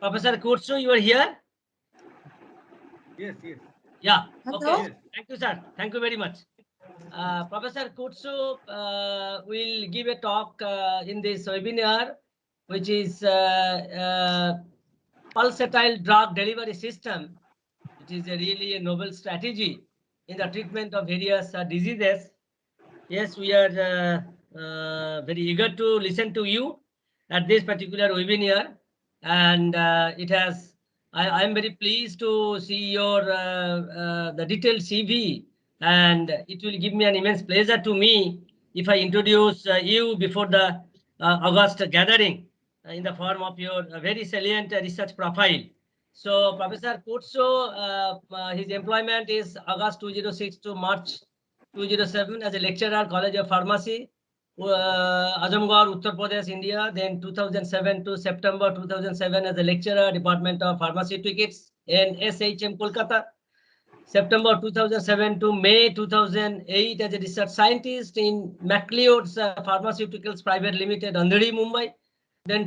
Professor Kursu, you are here? Yes, yes. Yeah. Hello. Okay. Yes. Thank you, sir. Thank you very much. Professor Kutsu will give a talk in this webinar, which is pulsatile drug delivery system. It is really a novel strategy in the treatment of various diseases. Yes, we are very eager to listen to you at this particular webinar, and it has. I am very pleased to see your the detailed CV, and it will give me an immense pleasure to me if I introduce you before the August gathering in the form of your very salient research profile. So, Professor Kutso, his employment is August 2006 to March 2007 as a lecturer, College of Pharmacy, Azamgarh, Uttar Pradesh, India. Then 2007 to September 2007 as a lecturer, Department of Pharmaceutics in SHM, Kolkata. September 2007 to May 2008 as a research scientist in MacLeod's Pharmaceuticals Private Limited, Andheri, Mumbai. Then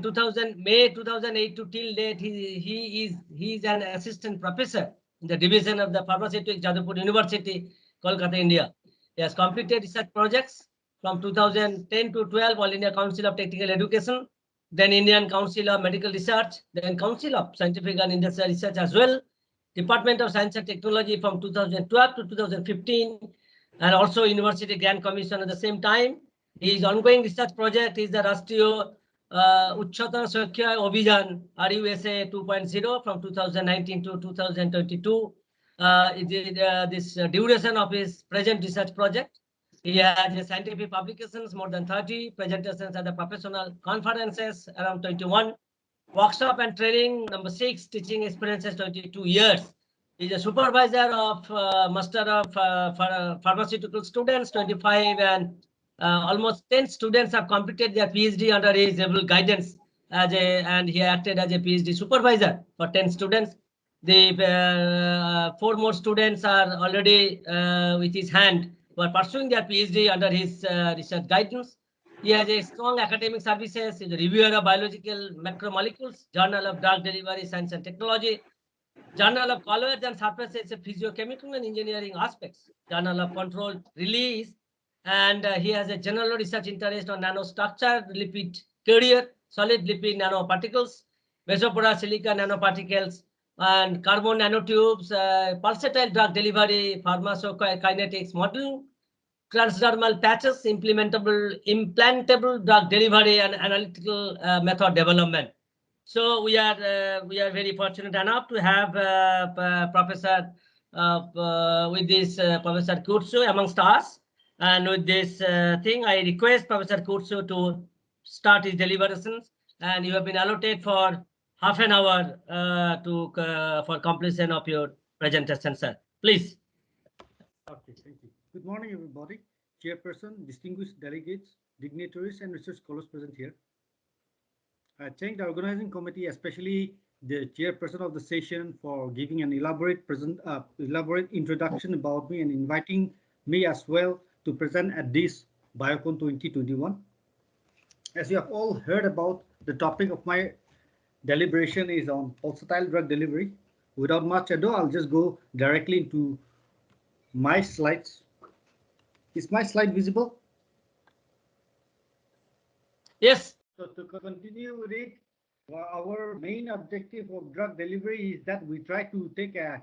May 2008 to till date, he is an assistant professor in the division of the Pharmaceutics, Jadavpur University, Kolkata, India. He has completed research projects from 2010 to 12, All India Council of Technical Education, then Indian Council of Medical Research, then Council of Scientific and Industrial Research as well, Department of Science and Technology from 2012 to 2015, and also University Grant Commission at the same time. His ongoing research project is the Rashtriya Uchchatar Shakhya Abhijan RUSA 2.0 from 2019 to 2022. This duration of his present research project. He has scientific publications more than 30, presentations at the professional conferences around 21, workshop and training number 6, teaching experiences 22 years. He is a supervisor of master of pharmaceutical students 25, and almost 10 students have completed their PhD under his able guidance and he acted as a PhD supervisor for 10 students. The 4 more students are already with his hand who are pursuing their PhD under his research guidance. He has a strong academic services. He's a reviewer of biological macromolecules, Journal of Drug Delivery Science and Technology, Journal of Colloids and Surfaces, Physiochemical and Engineering Aspects, Journal of Controlled Release, and he has a general research interest on nanostructure, lipid carrier, solid lipid nanoparticles, mesopora silica nanoparticles, and carbon nanotubes, pulsatile drug delivery, pharmacokinetics modeling, transdermal patches, implantable drug delivery, and analytical method development. So we are very fortunate enough to have Professor with this Professor Kursu amongst us. And with this thing, I request Professor Kursu to start his deliberations. And you have been allotted for half an hour for completion of your presentation, sir. Please. Okay, thank you. Good morning, everybody. Chairperson, distinguished delegates, dignitaries, and research scholars present here. I thank the organizing committee, especially the chairperson of the session, for giving an elaborate introduction about me and inviting me as well to present at this Biocon 2021. As you have all heard about, the topic of my deliberation is on pulsatile drug delivery. Without much ado, I'll just go directly into my slides. Is my slide visible? Yes. So to continue with it, our main objective of drug delivery is that we try to take a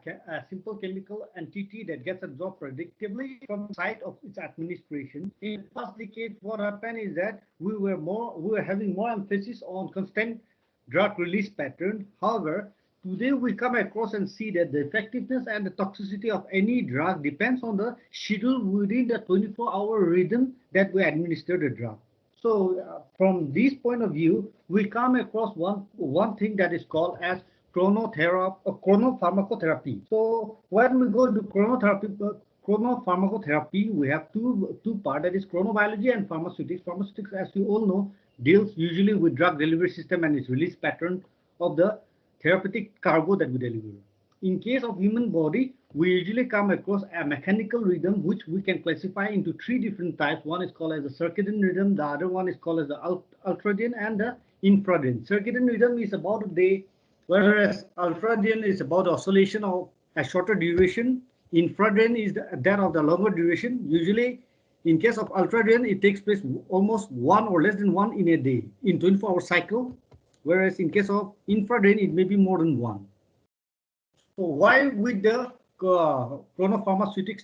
simple chemical entity that gets absorbed predictably from the site of its administration. In the past decade, what happened is that we were having more emphasis on constant drug release pattern. However, today we come across and see that the effectiveness and the toxicity of any drug depends on the schedule within the 24-hour rhythm that we administer the drug. So from this point of view, we come across one thing that is called as chronopharmacotherapy. So when we go to chronopharmacotherapy, we have two parts, that is chronobiology and pharmaceutics. Pharmaceutics, as you all know, deals usually with drug delivery system and its release pattern of the therapeutic cargo that we deliver. In case of human body, we usually come across a mechanical rhythm, which we can classify into 3 different types. One is called as the circadian rhythm, the other one is called as the ultradian, and the infradian. Circadian rhythm is about the Whereas ultra-DN is about oscillation of a shorter duration. Infra-DN is that of the longer duration. Usually, in case of ultra-DN, it takes place almost one or less than one in a day in 24-hour cycle. Whereas in case of infra-DN, it may be more than one. So why with the chronopharmaceutics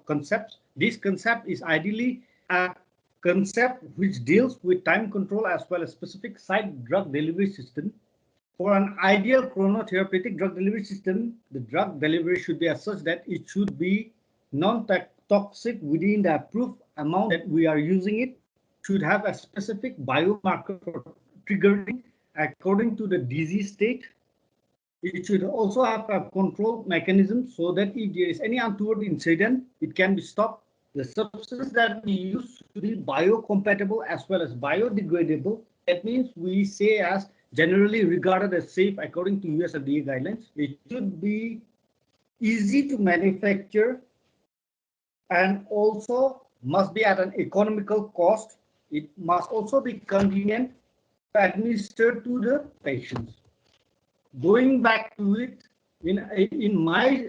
concepts? This concept is ideally a concept which deals with time control as well as specific site drug delivery system. For an ideal chronotherapeutic drug delivery system, the drug delivery should be as such that it should be non-toxic within the approved amount that we are using it, should have a specific biomarker for triggering according to the disease state. It should also have a control mechanism so that if there is any untoward incident, it can be stopped. The substance that we use should be biocompatible as well as biodegradable. That means we say as generally regarded as safe according to US FDA guidelines. It should be easy to manufacture and also must be at an economical cost. It must also be convenient to administer to the patients. Going back to it, in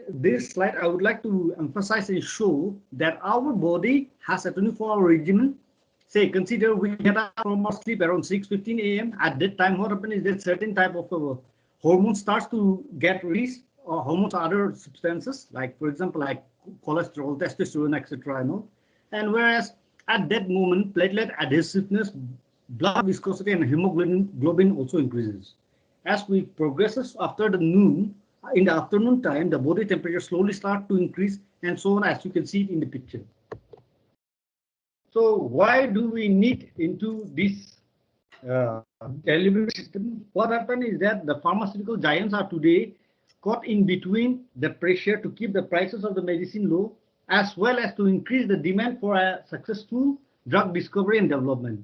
this slide, I would like to emphasize and show that our body has a 24-hour regimen. Say, consider we get up from our sleep around 6:15 a.m. At that time, what happens is that certain type of hormone starts to get released, or hormones, other substances, like for example, like cholesterol, testosterone, etc. And whereas at that moment, platelet adhesiveness, blood viscosity, and hemoglobin also increases. As we progresses after the noon, in the afternoon time, the body temperature slowly starts to increase, and so on, as you can see it in the picture. So why do we need into this delivery system? What happened is that the pharmaceutical giants are today caught in between the pressure to keep the prices of the medicine low, as well as to increase the demand for a successful drug discovery and development.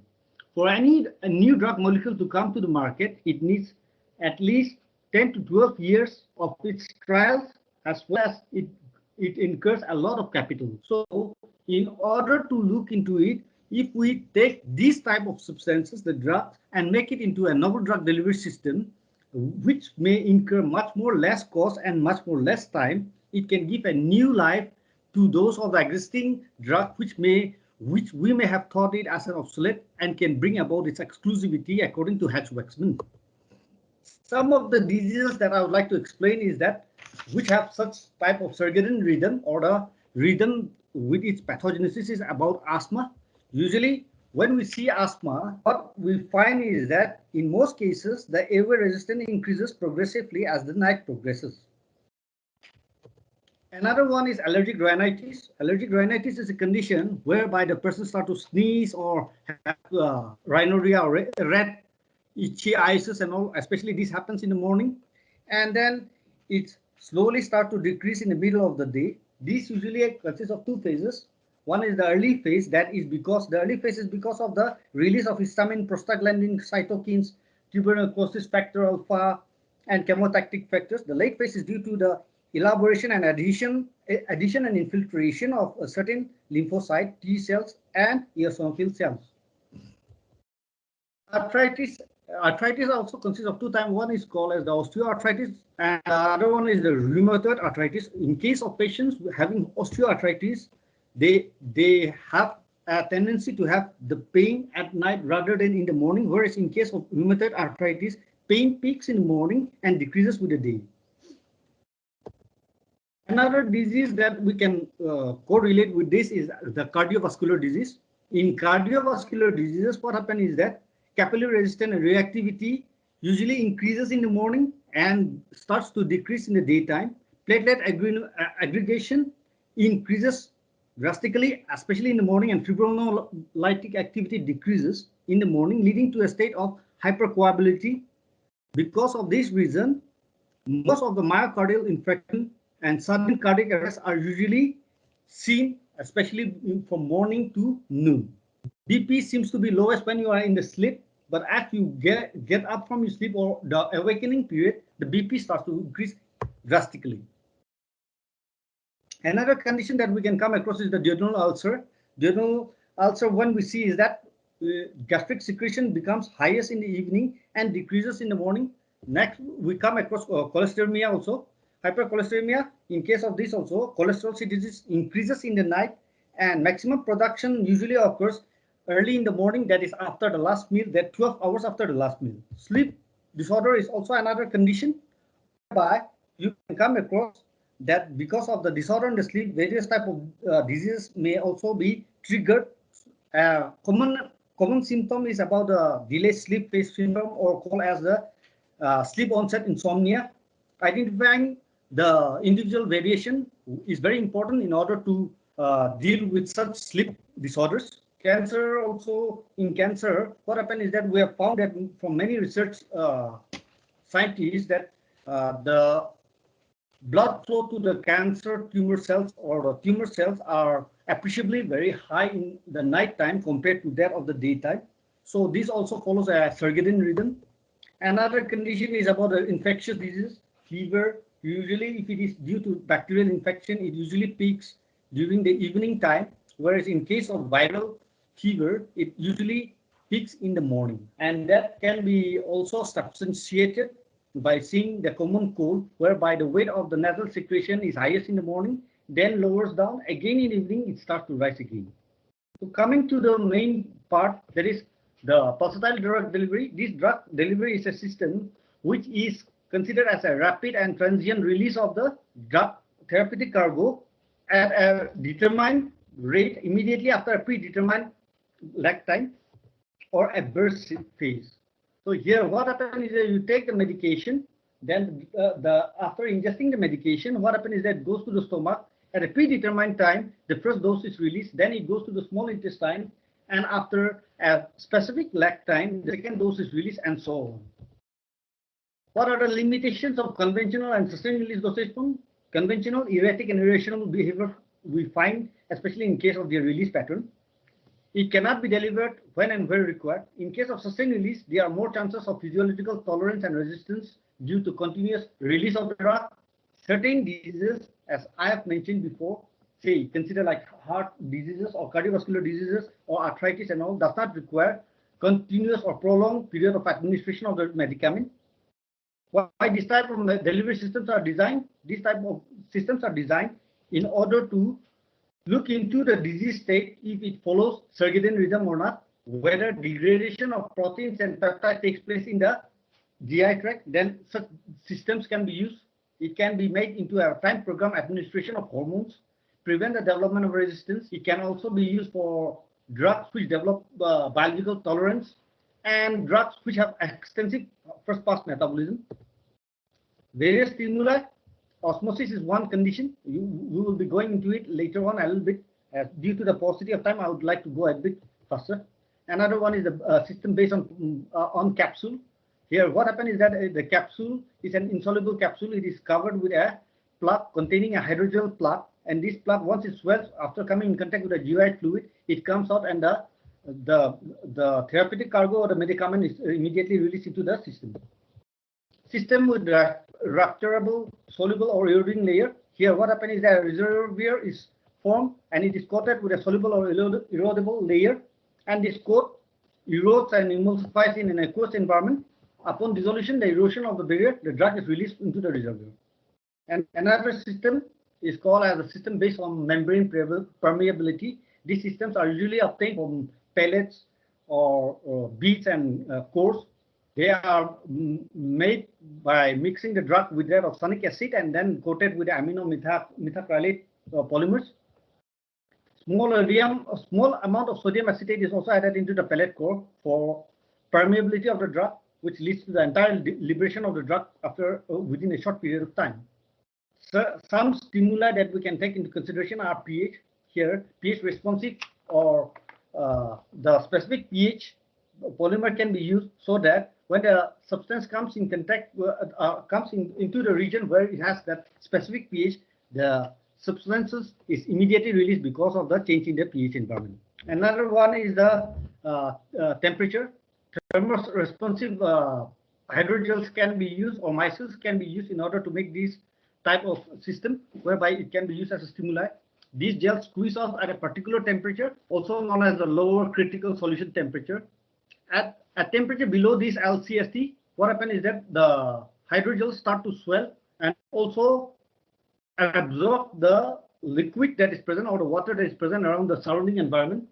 For a new drug molecule to come to the market, it needs at least 10 to 12 years of its trials, as well as it incurs a lot of capital. So in order to look into it, if we take these type of substances, the drugs, and make it into a novel drug delivery system, which may incur much more less cost and much more less time, it can give a new life to those of the existing drug which we may have thought it as an obsolete, and can bring about its exclusivity according to Hatch-Waxman. Some of the diseases that I would like to explain is that which have such type of circadian rhythm, or the rhythm with its pathogenesis is about asthma. Usually when we see asthma, what we find is that in most cases the airway resistance increases progressively as the night progresses. Another one is allergic rhinitis. Allergic rhinitis is a condition whereby the person starts to sneeze or have rhinorrhea or red itchy eyes and all. Especially this happens in the morning, and then it slowly starts to decrease in the middle of the day. This usually consists of two phases. One is the early phase. That is because the early phase is because of the release of histamine, prostaglandin, cytokines, tuberculosis factor alpha, and chemotactic factors. The late phase is due to the elaboration and addition and infiltration of a certain lymphocyte, T cells, and eosinophil cells. Arthritis also consists of two types. One is called as the osteoarthritis, and the other one is the rheumatoid arthritis. In case of patients having osteoarthritis, they have a tendency to have the pain at night rather than in the morning, whereas in case of rheumatoid arthritis, pain peaks in the morning and decreases with the day. Another disease that we can correlate with this is the cardiovascular disease. In cardiovascular diseases, what happens is that capillary resistance and reactivity usually increases in the morning and starts to decrease in the daytime. Platelet aggregation increases drastically, especially in the morning, and fibrinolytic activity decreases in the morning, leading to a state of hypercoagulability. Because of this reason, most of the myocardial infarction and sudden cardiac arrest are usually seen, especially from morning to noon. BP seems to be lowest when you are in the sleep, but as you get up from your sleep or the awakening period, the BP starts to increase drastically. Another condition that we can come across is the duodenal ulcer. Duodenal ulcer, when we see is that gastric secretion becomes highest in the evening and decreases in the morning. Next, we come across cholesteremia also. Hypercholesteremia, in case of this also, cholesterol synthesis increases in the night and maximum production usually occurs early in the morning, that is after the last meal, that 12 hours after the last meal. Sleep disorder is also another condition whereby you can come across that because of the disorder in the sleep, various type of diseases may also be triggered. Common symptom is about the delayed sleep phase syndrome, or called as the sleep onset insomnia. Identifying the individual variation is very important in order to deal with such sleep disorders. Cancer also, in cancer, what happened is that we have found that from many research scientists that the blood flow to the cancer tumor cells or the tumor cells are appreciably very high in the night time compared to that of the daytime. So this also follows a circadian rhythm. Another condition is about the infectious disease, fever. Usually, if it is due to bacterial infection, it usually peaks during the evening time, whereas in case of viral fever, it usually peaks in the morning. And that can be also substantiated by seeing the common cold, whereby the weight of the nasal secretion is highest in the morning, then lowers down, again in evening, it starts to rise again. So coming to the main part, that is the pulsatile drug delivery. This drug delivery is a system which is considered as a rapid and transient release of the drug therapeutic cargo at a determined rate immediately after a predetermined lag time or a burst phase. So here what happens is that you take the medication, then after ingesting the medication, what happens is that it goes to the stomach at a predetermined time. The first dose is released, then it goes to the small intestine, and after a specific lag time, the second dose is released, and so on. What are the limitations of conventional and sustained release dosage form? Conventional, erratic, and irrational behavior we find, especially in case of the release pattern. It cannot be delivered when and where required. In case of sustained release, there are more chances of physiological tolerance and resistance due to continuous release of the drug. Certain diseases, as I have mentioned before, say consider like heart diseases or cardiovascular diseases or arthritis and all, does not require continuous or prolonged period of administration of the medicament. Why this type of delivery systems are designed? These type of systems are designed in order to look into the disease state, if it follows circadian rhythm or not, whether degradation of proteins and peptides takes place in the GI tract, then such systems can be used. It can be made into a time program administration of hormones, prevent the development of resistance. It can also be used for drugs which develop biological tolerance and drugs which have extensive first pass metabolism. Various stimuli. Osmosis is one condition. We will be going into it later on a little bit. Due to the paucity of time, I would like to go a bit faster. Another one is the system based on capsule. Here, what happened is that the capsule is an insoluble capsule. It is covered with a plug containing a hydrogel plug, and this plug, once it swells after coming in contact with the GI fluid, it comes out, and the therapeutic cargo or the medicament is immediately released into the system. System with rupturable, soluble, or eroding layer. Here, what happens is that a reservoir is formed and it is coated with a soluble or erodible layer, and this coat erodes and emulsifies in an aqueous environment. Upon dissolution, the erosion of the barrier, the drug is released into the reservoir. And another system is called as a system based on membrane permeability. These systems are usually obtained from pellets or beads and cores. They are made by mixing the drug with that of sonic acid and then coated with amino methacrylate polymers. A small amount of sodium acetate is also added into the pellet core for permeability of the drug, which leads to the entire liberation of the drug after within a short period of time. So some stimuli that we can take into consideration are pH. Here, pH responsive or the specific pH polymer can be used so that when the substance comes in contact, into the region where it has that specific pH, the substances is immediately released because of the change in the pH environment. Another one is the temperature. Thermoresponsive hydrogels can be used, or micelles can be used in order to make this type of system, whereby it can be used as a stimuli. These gels squeeze off at a particular temperature, also known as the lower critical solution temperature. At a temperature below this LCST, what happens is that the hydrogels start to swell and also absorb the liquid that is present or the water that is present around the surrounding environment.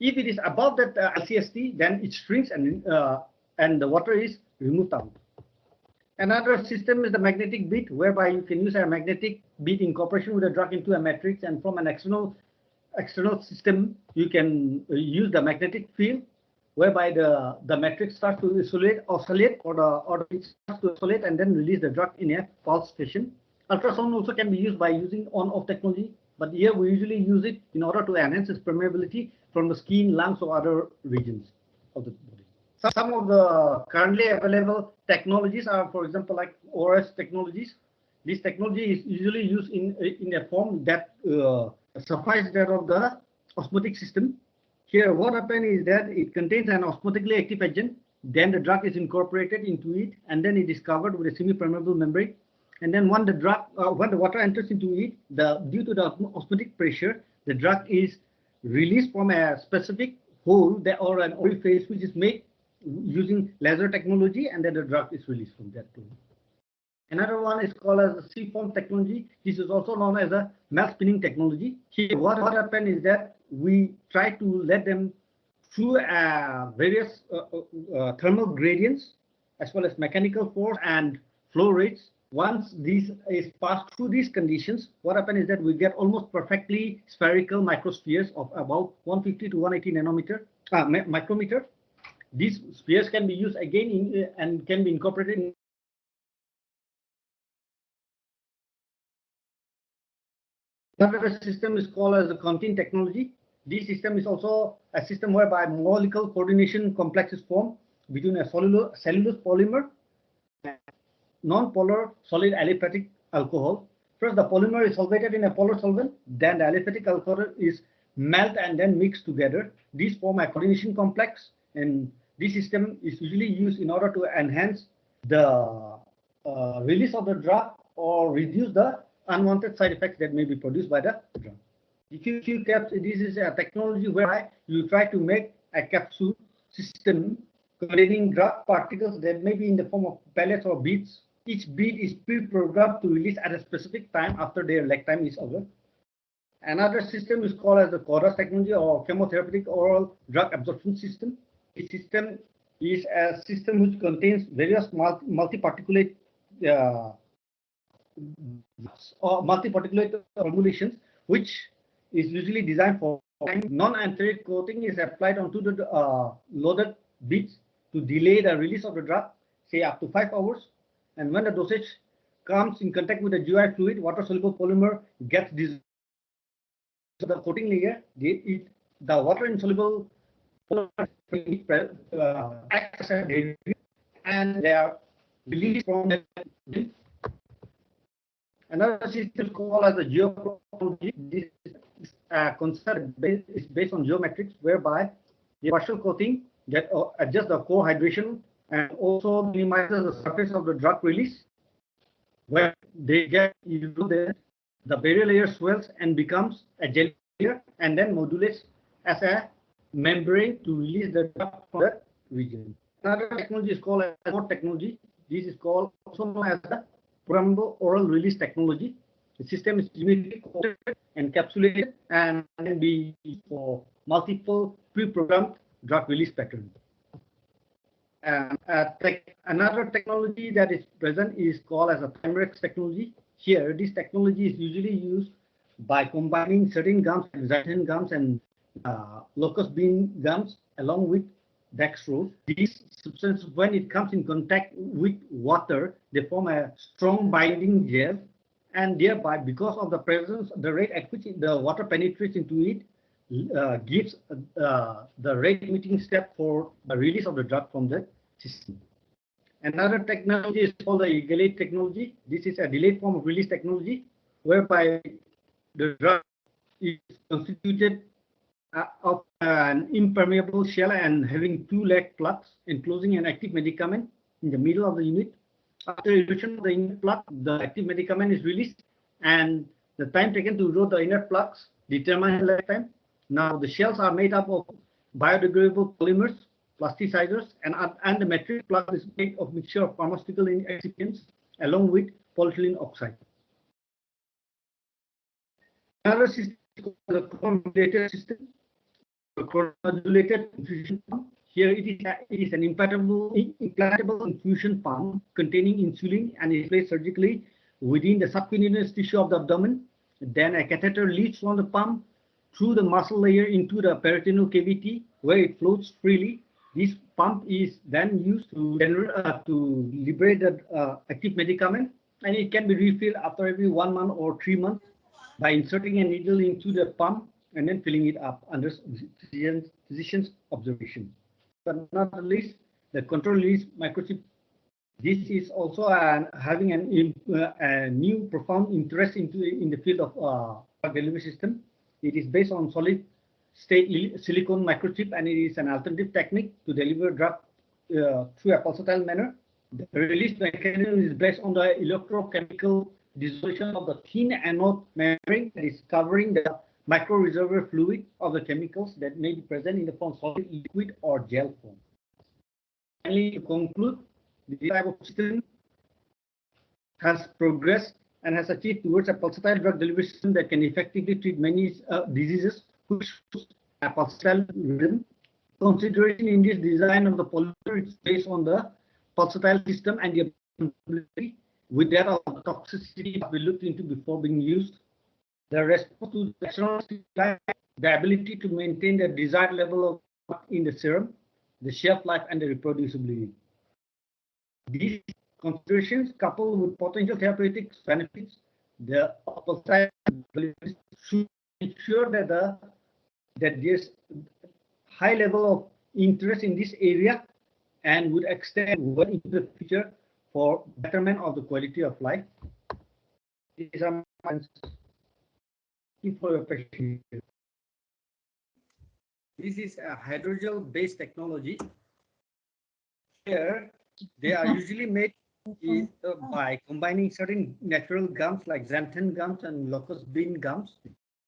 If it is above that LCST, then it shrinks and the water is removed out. Another system is the magnetic bead, whereby you can use a magnetic bead in cooperation with a drug into a matrix, and from an external system, you can use the magnetic field, whereby the matrix starts to oscillate, or it starts to oscillate and then release the drug in a pulse fashion. Ultrasound also can be used by using on-off technology, but here we usually use it in order to enhance its permeability from the skin, lungs, or other regions of the body. Some of the currently available technologies are, for example, like ORS technologies. This technology is usually used in a form that suffices that of the osmotic system. Here, what happens is that it contains an osmotically active agent, then the drug is incorporated into it, and then it is covered with a semi-permeable membrane. And then when the water enters into it, due to the osmotic pressure, the drug is released from a specific hole or an orifice which is made using laser technology, and then the drug is released from that hole. Another one is called as the C-form technology. This is also known as a melt spinning technology. Here, what happens is that we try to let them through various thermal gradients as well as mechanical force and flow rates. Once this is passed through these conditions, what happens is that we get almost perfectly spherical microspheres of about 150 to 180 micrometer. These spheres can be used again and can be incorporated in another system is called as the Contine technology. This system is also a system whereby molecular coordination complex is formed between a cellulose polymer and non-polar solid aliphatic alcohol. First, the polymer is solvated in a polar solvent, then the aliphatic alcohol is melted and then mixed together. These form a coordination complex, and this system is usually used in order to enhance the release of the drug or reduce the unwanted side effects that may be produced by the drug. The Q caps, this is a technology where you try to make a capsule system containing drug particles that may be in the form of pellets or beads. Each bead is pre-programmed to release at a specific time after their lag time is over. Another system is called as the CORDAS technology, or chemotherapeutic oral drug absorption system. This system is a system which contains various multi-particulate formulations, which is usually designed for non-antheric coating is applied onto the loaded beads to delay the release of the drug, say up to 5 hours. And when the dosage comes in contact with the GI fluid, water-soluble polymer gets dissolved. The coating layer, the water-insoluble polymer acts as a and they are released from the. Another system is called as the geochronology. This concept is based on geometrics, whereby the partial coating that adjusts the core hydration and also minimizes the surface of the drug release. When they get eroded, the barrier layer swells and becomes a gel layer, and then modulates as a membrane to release the drug from the region. Another technology is called as port technology. This is called also known as the programmable oral release technology. The system is uniquely coated, encapsulated, and can be used for multiple pre-programmed drug release patterns. Another technology that is present is called as a Timerex technology. Here, this technology is usually used by combining certain gums, xanthan gums, and locust bean gums along with dextrose. These substances, when it comes in contact with water, they form a strong binding gel, and thereby, because of the presence, the rate at which the water penetrates into it gives the rate limiting step for the release of the drug from the system. Another technology is called the EGALATE technology. This is a delayed form of release technology, whereby the drug is constituted of an impermeable shell and having 2 leg plugs enclosing an active medicament in the middle of the unit. After erosion of the inner plug, the active medicament is released, and the time taken to erode the inner plugs determines the lifetime. Now, the shells are made up of biodegradable polymers, plasticizers, and the matrix plug is made of mixture of pharmaceutical excipients along with polyethylene oxide. Another system is called the chronomodulated system, the chronomodulated infusion pump. Here it is an implantable infusion pump containing insulin and is placed surgically within the subcutaneous tissue of the abdomen. Then a catheter leads from the pump through the muscle layer into the peritoneal cavity where it floats freely. This pump is then used to liberate the active medicament, and it can be refilled after every 1 month or 3 months by inserting a needle into the pump and then filling it up under physician's observation. But not least, the control release microchip. This is also having a new profound interest in the field of drug delivery system. It is based on solid state silicone microchip, and it is an alternative technique to deliver drug through a pulsatile manner. The release mechanism is based on the electrochemical dissolution of the thin anode membrane that is covering the micro reservoir fluid of the chemicals that may be present in the form of solid, liquid, or gel form. Finally, to conclude, this type of system has progressed and has achieved towards a pulsatile drug delivery system that can effectively treat many diseases which a pulsatile rhythm. Consideration in this design of the polymer is based on the pulsatile system and the ability with that of the toxicity we looked into before being used. The response to the external stimuli, the ability to maintain the desired level of in the serum, the shelf life, and the reproducibility. These considerations, coupled with potential therapeutic benefits, the pulsatile should ensure that there's high level of interest in this area and would extend well into the future for betterment of the quality of life. These are my answers. For your question. This is a hydrogel-based technology. Here, they are usually made by combining certain natural gums like xanthan gums and locust bean gums.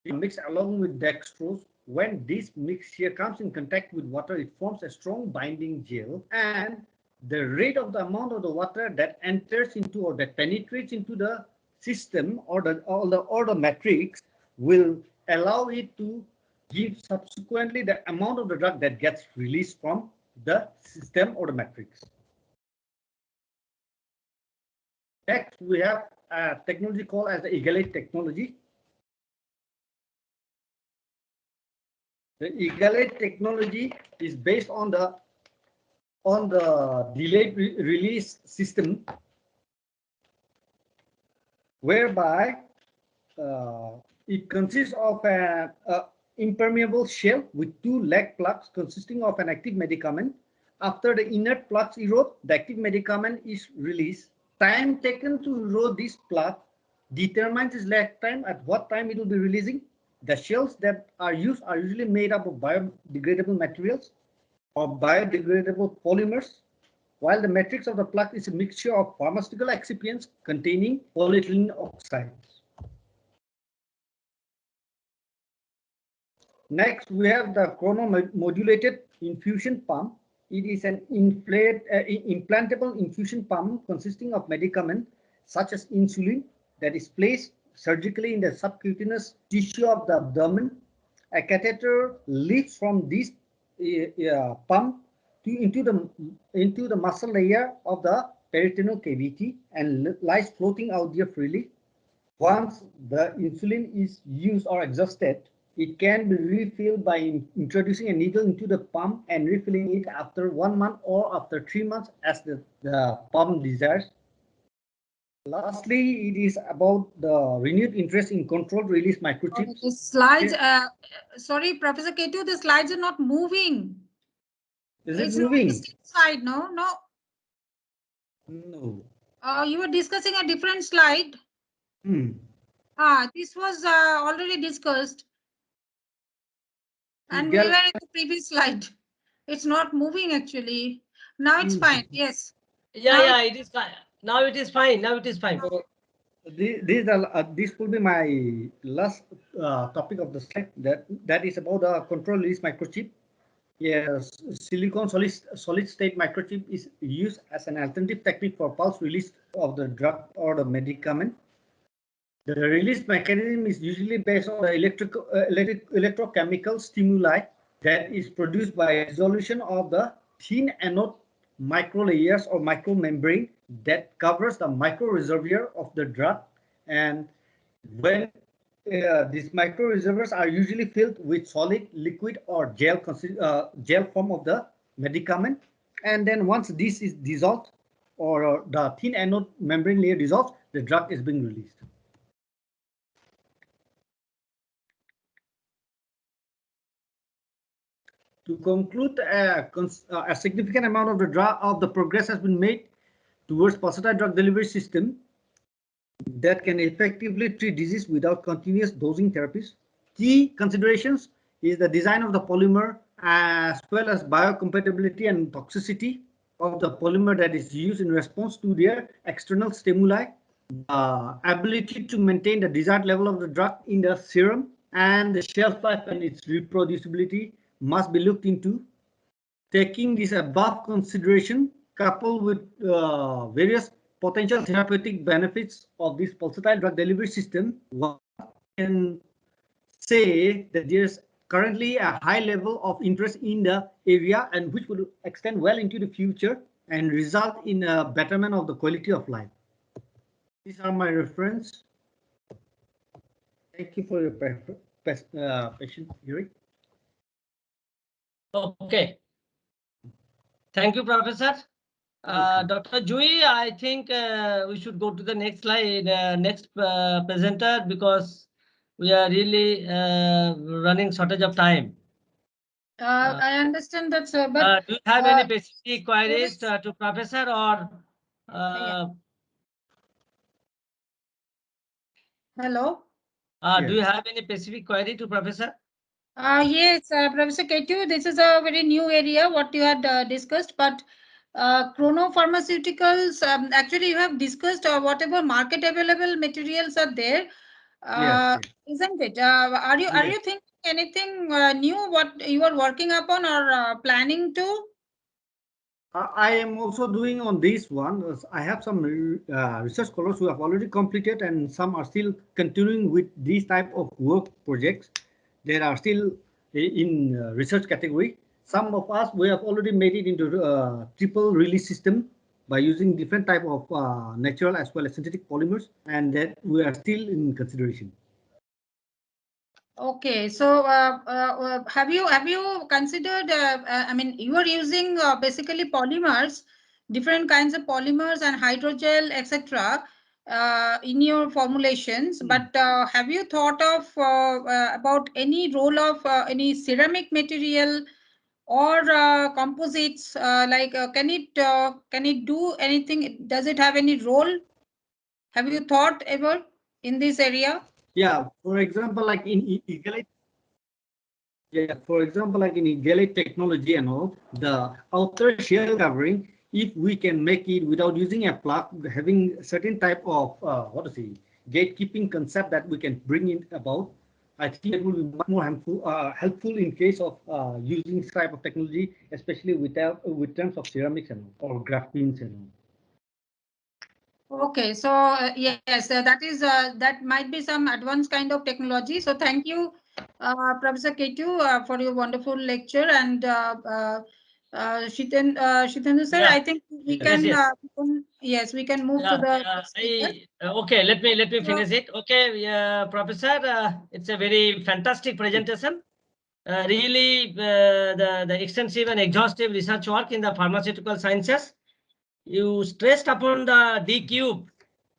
Mixed along with dextrose. When this mixture comes in contact with water, it forms a strong binding gel, and the rate of the amount of the water that enters into or that penetrates into the system or the matrix will allow it to give subsequently the amount of the drug that gets released from the system or the matrix. Next, we have a technology called as the EGALATE technology. The EGALATE technology is based on the delayed release system, whereby it consists of an impermeable shell with 2 leg plugs consisting of an active medicament. After the inert plugs erode, the active medicament is released. Time taken to erode this plug determines its lifetime, at what time it will be releasing. The shells that are used are usually made up of biodegradable materials or biodegradable polymers, while the matrix of the plug is a mixture of pharmaceutical excipients containing polyethylene oxides. Next, we have the chronomodulated infusion pump. It is an implantable infusion pump consisting of medicament such as insulin that is placed surgically in the subcutaneous tissue of the abdomen. A catheter leads from this pump into the muscle layer of the peritoneal cavity and lies floating out there freely. Once the insulin is used or exhausted, it can be refilled by introducing a needle into the pump and refilling it after 1 month or after 3 months as the pump desires. Lastly, it is about the renewed interest in controlled release microchips. The slides, sorry, Professor Ketu, the slides are not moving. Is it moving? Slide, no. No. You were discussing a different slide. This was already discussed. And we were in the previous slide. It's not moving actually. Now it's fine. Yes. Yeah, it is fine. Now it is fine. Now it is fine. This will be my last topic of the slide. That is about the control release microchip. Yes, silicon solid state microchip is used as an alternative technique for pulse release of the drug or the medicament. The release mechanism is usually based on the electrochemical stimuli that is produced by dissolution of the thin anode microlayers or micromembrane that covers the microreservoir of the drug. And when these microreservoirs are usually filled with solid, liquid, or gel form of the medicament. And then once this is dissolved, or the thin anode membrane layer dissolves, the drug is being released. To conclude, a significant amount of the progress has been made towards pulsatile drug delivery system that can effectively treat disease without continuous dosing therapies. Key considerations is the design of the polymer as well as biocompatibility and toxicity of the polymer that is used in response to their external stimuli, ability to maintain the desired level of the drug in the serum, and the shelf life and its reproducibility must be looked into. Taking this above consideration, coupled with various potential therapeutic benefits of this pulsatile drug delivery system, one can say that there's currently a high level of interest in the area and which will extend well into the future and result in a betterment of the quality of life. These are my reference. Thank you for your patient hearing. Okay. Thank you, Professor. Dr. Jui, I think we should go to the next slide, next presenter, because we are really running shortage of time. I understand that, sir, but do you have any specific queries is- to Professor, or hello? do you have any specific query to Professor? Yes, Professor Ketu, this is a very new area what you had discussed, but chronopharmaceuticals, actually you have discussed whatever market available materials are there, Yes. isn't it? Are you Yes. thinking anything new what you are working upon or planning to? I am also doing on this one. I have some research scholars who have already completed, and some are still continuing with these type of work projects. They are still in research category. Some of us, we have already made it into triple release system by using different type of natural as well as synthetic polymers, and that we are still in consideration. Okay, so have you considered? I mean, you are using basically polymers, different kinds of polymers and hydrogel, etc. In your formulations. But have you thought of about any role of any ceramic material or composites? Like, can it do anything? Does it have any role? Have you thought ever in this area? Yeah, for example, like in Egalite. Yeah, for example, like in Egalite technology and all, the outer shell covering, if we can make it without using a plug, having certain type of gatekeeping concept that we can bring in about, I think it will be much more helpful in case of using this type of technology, especially with terms of ceramics and all, or graphenes and all. Okay, so yes, that might be some advanced kind of technology. So thank you, Professor Ketu, for your wonderful lecture. And Shitendra sir, Yeah. I think we can, yes, we can move to the. Okay, let me finish it. Okay, Professor, it's a very fantastic presentation. Really, the extensive and exhaustive research work in the pharmaceutical sciences. You stressed upon the D cube,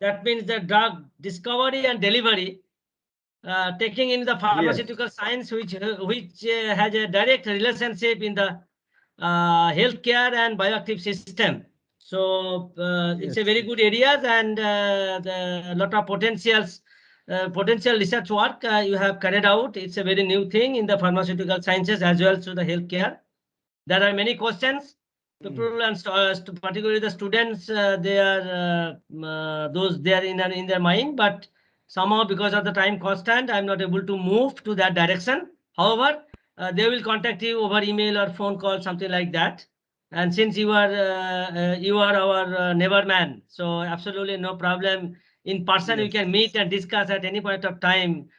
that means the drug discovery and delivery, taking in the pharmaceutical science, which has a direct relationship in the healthcare and bioactive system. So it's a very good areas, and the lot of potential research work you have carried out. It's a very new thing in the pharmaceutical sciences as well as the healthcare. There are many questions. People and particularly the students, they are those they are in their mind, but somehow because of the time constant, I'm not able to move to that direction. However, they will contact you over email or phone call, something like that. And since you are our neighbor man, so absolutely no problem. In person, we Yes. can meet and discuss at any point of time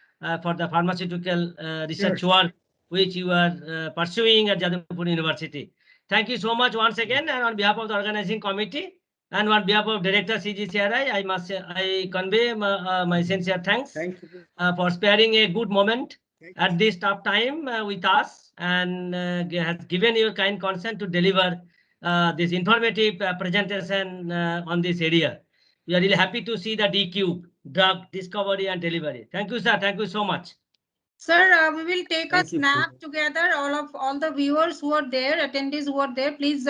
for the pharmaceutical research Sure. work which you are pursuing at Jadavpur University. Thank you so much once again, and on behalf of the organizing committee and on behalf of Director CGCRI, I convey my sincere thanks Thank you. for sparing a good moment Thank at this tough time with us, and has given your kind consent to deliver this informative presentation on this area. We are really happy to see the DQ, drug discovery and delivery. Thank you, sir. Thank you so much. Sir, we will take a Thank you. snap together. All the viewers who are there, attendees who are there, please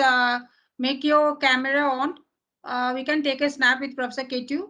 make your camera on. We can take a snap with Professor Ketu.